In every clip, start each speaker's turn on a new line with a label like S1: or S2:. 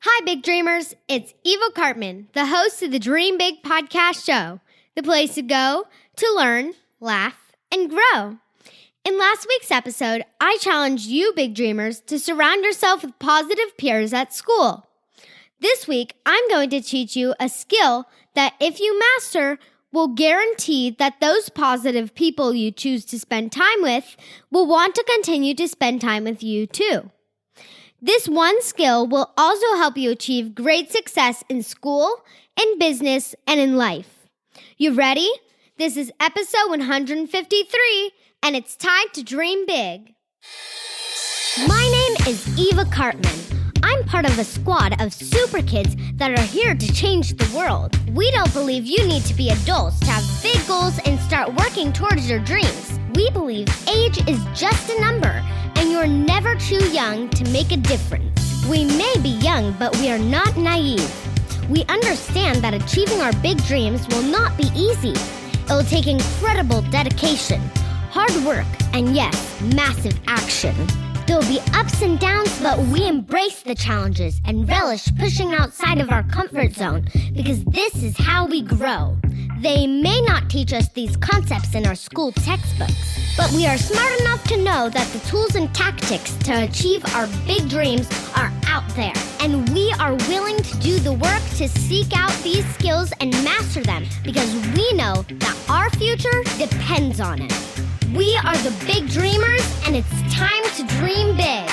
S1: Hi, Big Dreamers. It's Eva Cartman, the host of the Dream Big podcast show, the place to go to learn, laugh, and grow. In last week's episode, I challenged you, Big Dreamers, to surround yourself with positive peers at school. This week, I'm going to teach you a skill that, if you master, will guarantee that those positive people you choose to spend time with will want to continue to spend time with you too. This one skill will also help you achieve great success in school, in business, and in life. You ready? This is episode 153, and it's time to dream big. My name is Eva Cartman. I'm part of a squad of super kids that are here to change the world. We don't believe you need to be adults to have big goals and start working towards your dreams. We believe age is just a number, and you're never too young to make a difference. We may be young, but we are not naive. We understand that achieving our big dreams will not be easy. It will take incredible dedication, hard work, and yes, massive action. There will be ups and downs, but we embrace the challenges and relish pushing outside of our comfort zone because this is how we grow. They may not teach us these concepts in our school textbooks, but we are smart enough to know that the tools and tactics to achieve our big dreams are out there, and we are willing to do the work to seek out these skills and master them because we know that our future depends on it. We are the Big Dreamers, and it's time to dream big.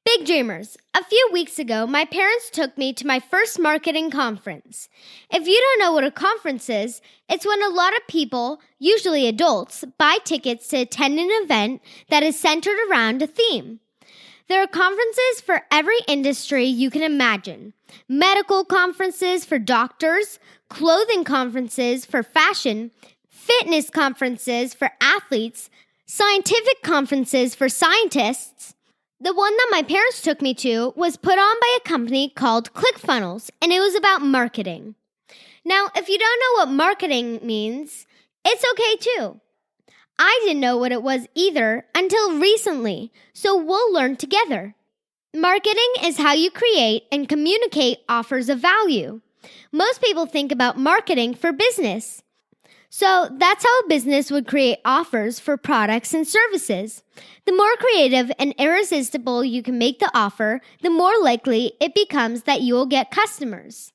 S1: Big Dreamers, a few weeks ago, my parents took me to my first marketing conference. If you don't know what a conference is, it's when a lot of people, usually adults, buy tickets to attend an event that is centered around a theme. There are conferences for every industry you can imagine. Medical conferences for doctors, clothing conferences for fashion, fitness conferences for athletes, scientific conferences for scientists. The one that my parents took me to was put on by a company called ClickFunnels, and it was about marketing. Now, if you don't know what marketing means, it's okay too. I didn't know what it was either until recently, so we'll learn together. Marketing is how you create and communicate offers of value. Most people think about marketing for business. So that's how a business would create offers for products and services. The more creative and irresistible you can make the offer, the more likely it becomes that you will get customers.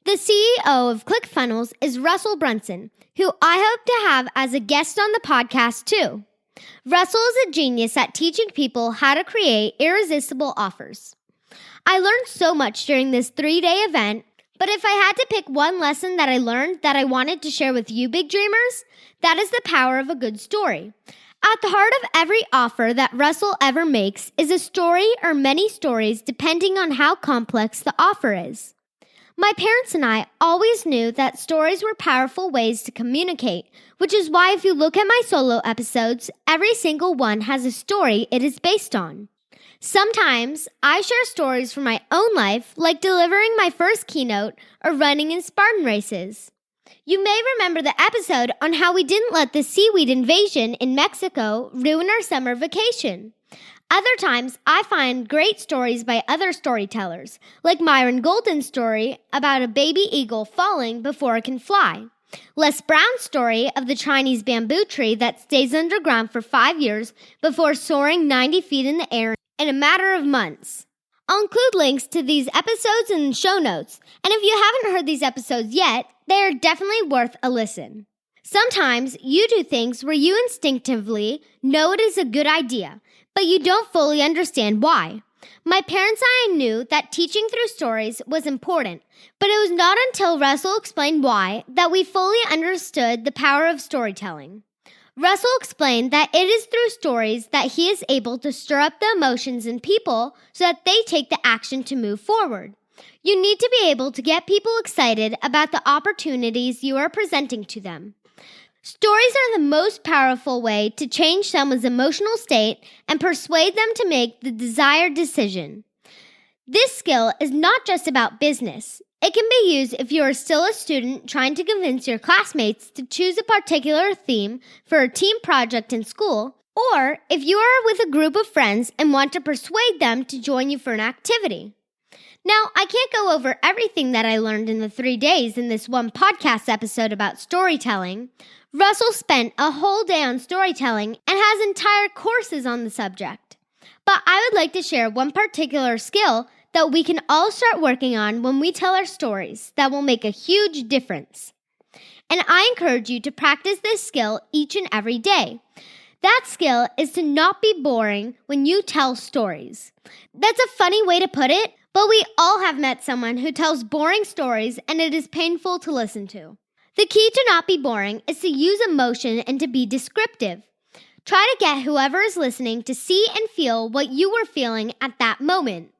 S1: The CEO of ClickFunnels is Russell Brunson, who I hope to have as a guest on the podcast too. Russell is a genius at teaching people how to create irresistible offers. I learned so much during this 3-day event, but if I had to pick one lesson that I learned that I wanted to share with you, Big Dreamers, that is the power of a good story. At the heart of every offer that Russell ever makes is a story or many stories depending on how complex the offer is. My parents and I always knew that stories were powerful ways to communicate, which is why if you look at my solo episodes, every single one has a story it is based on. Sometimes I share stories from my own life, like delivering my first keynote or running in Spartan races. You may remember the episode on how we didn't let the seaweed invasion in Mexico ruin our summer vacation. Other times, I find great stories by other storytellers, like Myron Golden's story about a baby eagle falling before it can fly. Les Brown's story of the Chinese bamboo tree that stays underground for 5 years before soaring 90 feet in the air in a matter of months. I'll include links to these episodes in the show notes, and if you haven't heard these episodes yet, they are definitely worth a listen. Sometimes you do things where you instinctively know it is a good idea, but you don't fully understand why. My parents and I knew that teaching through stories was important, but it was not until Russell explained why that we fully understood the power of storytelling. Russell explained that it is through stories that he is able to stir up the emotions in people so that they take the action to move forward. You need to be able to get people excited about the opportunities you are presenting to them. Stories are the most powerful way to change someone's emotional state and persuade them to make the desired decision. This skill is not just about business. It can be used if you are still a student trying to convince your classmates to choose a particular theme for a team project in school, Or if you are with a group of friends and want to persuade them to join you for an activity. Now, I can't go over everything that I learned in the 3 days in this one podcast episode about storytelling. Russell spent a whole day on storytelling and has entire courses on the subject. But I would like to share one particular skill that we can all start working on when we tell our stories that will make a huge difference. And I encourage you to practice this skill each and every day. That skill is to not be boring when you tell stories. That's a funny way to put it, but we all have met someone who tells boring stories and it is painful to listen to. The key to not be boring is to use emotion and to be descriptive. Try to get whoever is listening to see and feel what you were feeling at that moment.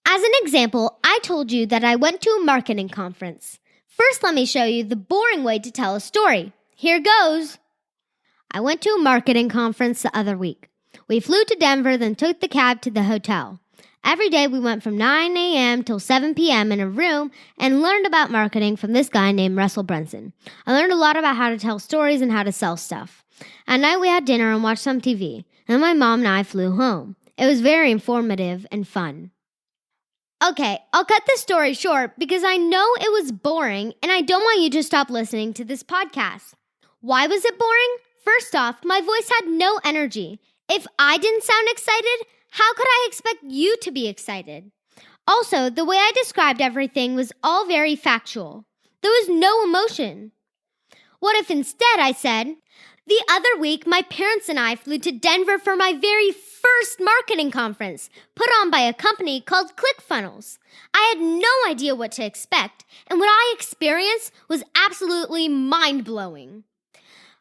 S1: As an example, I told you that I went to a marketing conference. First, let me show you the boring way to tell a story. Here goes. I went to a marketing conference the other week. We flew to Denver, then took the cab to the hotel. Every day we went from 9 a.m. till 7 p.m. in a room and learned about marketing from this guy named Russell Brunson. I learned a lot about how to tell stories and how to sell stuff. At night we had dinner and watched some TV. And my mom and I flew home. It was very informative and fun. Okay, I'll cut this story short because I know it was boring and I don't want you to stop listening to this podcast. Why was it boring? First off, my voice had no energy. If I didn't sound excited, how could I expect you to be excited? Also, the way I described everything was all very factual. There was no emotion. What if instead I said, the other week my parents and I flew to Denver for my very first marketing conference, put on by a company called ClickFunnels. I had no idea what to expect, and what I experienced was absolutely mind-blowing.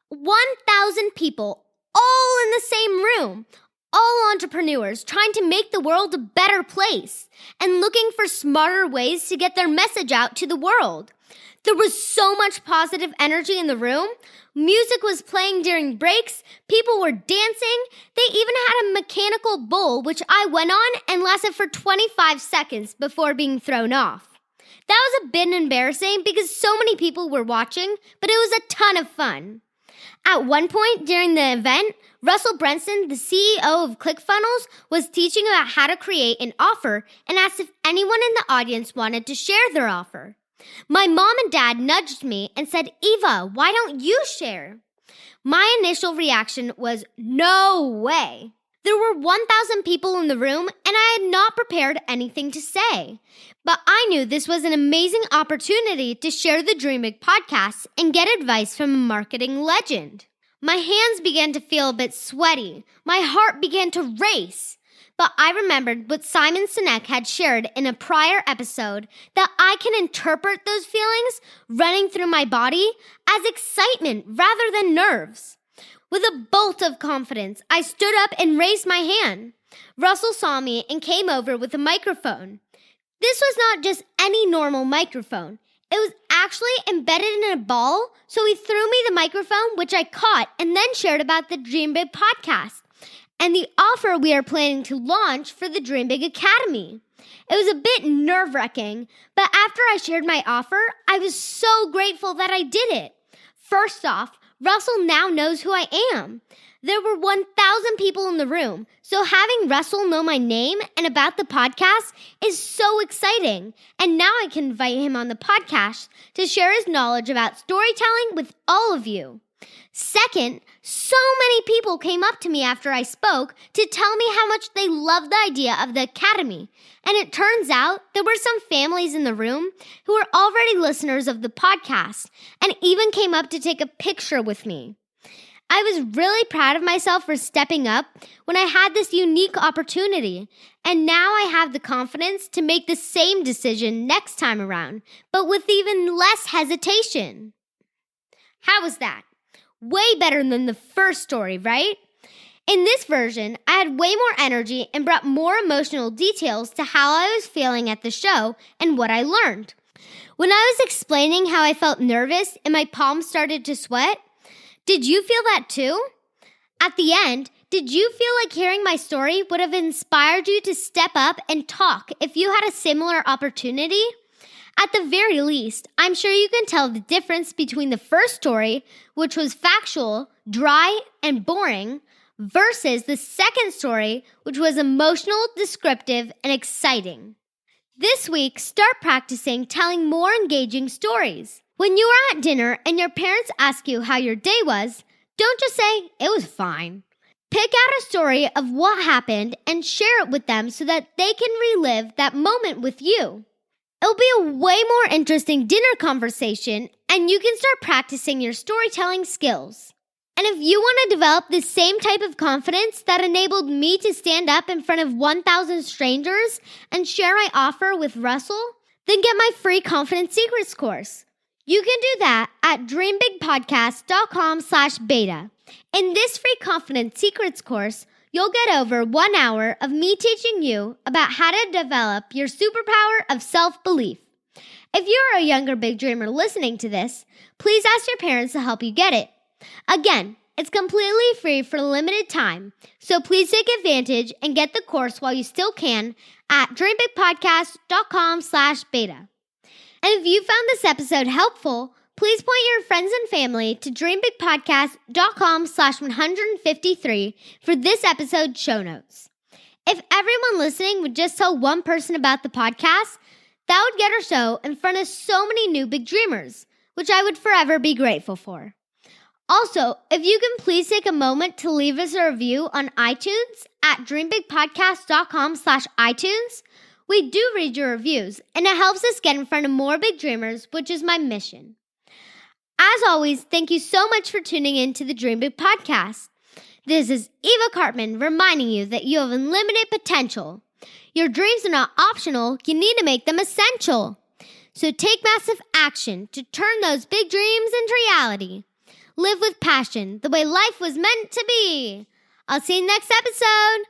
S1: 1,000 people, all in the same room, all entrepreneurs trying to make the world a better place and looking for smarter ways to get their message out to the world. There was so much positive energy in the room. Music was playing during breaks. People were dancing. They even had a mechanical bull, which I went on and lasted for 25 seconds before being thrown off. That was a bit embarrassing because so many people were watching, but it was a ton of fun. At one point during the event, Russell Brunson, the CEO of ClickFunnels, was teaching about how to create an offer and asked if anyone in the audience wanted to share their offer. My mom and dad nudged me and said, "Eva, why don't you share?" My initial reaction was, no way. There were 1,000 people in the room and I had not prepared anything to say. But I knew this was an amazing opportunity to share the Dream Big podcast and get advice from a marketing legend. My hands began to feel a bit sweaty. My heart began to race. But I remembered what Simon Sinek had shared in a prior episode that I can interpret those feelings running through my body as excitement rather than nerves. With a bolt of confidence, I stood up and raised my hand. Russell saw me and came over with a microphone. This was not just any normal microphone. It was actually embedded in a ball, so he threw me the microphone, which I caught and then shared about the Dream Big podcast and the offer we are planning to launch for the Dream Big Academy. It was a bit nerve-wracking, but after I shared my offer, I was so grateful that I did it. First off, Russell now knows who I am. There were 1,000 people in the room, so having Russell know my name and about the podcast is so exciting. And now I can invite him on the podcast to share his knowledge about storytelling with all of you. Second, so many people came up to me after I spoke to tell me how much they loved the idea of the academy. And it turns out there were some families in the room who were already listeners of the podcast and even came up to take a picture with me. I was really proud of myself for stepping up when I had this unique opportunity, and now I have the confidence to make the same decision next time around, but with even less hesitation. How was that? Way better than the first story, right? In this version, I had way more energy and brought more emotional details to how I was feeling at the show and what I learned. When I was explaining how I felt nervous and my palms started to sweat, did you feel that too? At the end, did you feel like hearing my story would have inspired you to step up and talk if you had a similar opportunity? At the very least, I'm sure you can tell the difference between the first story, which was factual, dry, and boring, versus the second story, which was emotional, descriptive, and exciting. This week, start practicing telling more engaging stories. When you are at dinner and your parents ask you how your day was, don't just say, "It was fine." Pick out a story of what happened and share it with them so that they can relive that moment with you. It'll be a way more interesting dinner conversation, and you can start practicing your storytelling skills. And if you want to develop the same type of confidence that enabled me to stand up in front of 1,000 strangers and share my offer with Russell, then get my free Confidence Secrets course. You can do that at dreambigpodcast.com/beta. In this free Confidence Secrets course, you'll get over 1 hour of me teaching you about how to develop your superpower of self-belief. If you're a younger big dreamer listening to this, please ask your parents to help you get it. Again, it's completely free for a limited time, so please take advantage and get the course while you still can at dreambigpodcast.com/beta. And if you found this episode helpful, please point your friends and family to dreambigpodcast.com/153 for this episode's show notes. If everyone listening would just tell one person about the podcast, that would get our show in front of so many new big dreamers, which I would forever be grateful for. Also, if you can please take a moment to leave us a review on iTunes at dreambigpodcast.com/iTunes, we do read your reviews, and it helps us get in front of more big dreamers, which is my mission. As always, thank you so much for tuning in to the Dream Big Podcast. This is Eva Cartman reminding you that you have unlimited potential. Your dreams are not optional, you need to make them essential. So take massive action to turn those big dreams into reality. Live with passion, the way life was meant to be. I'll see you next episode.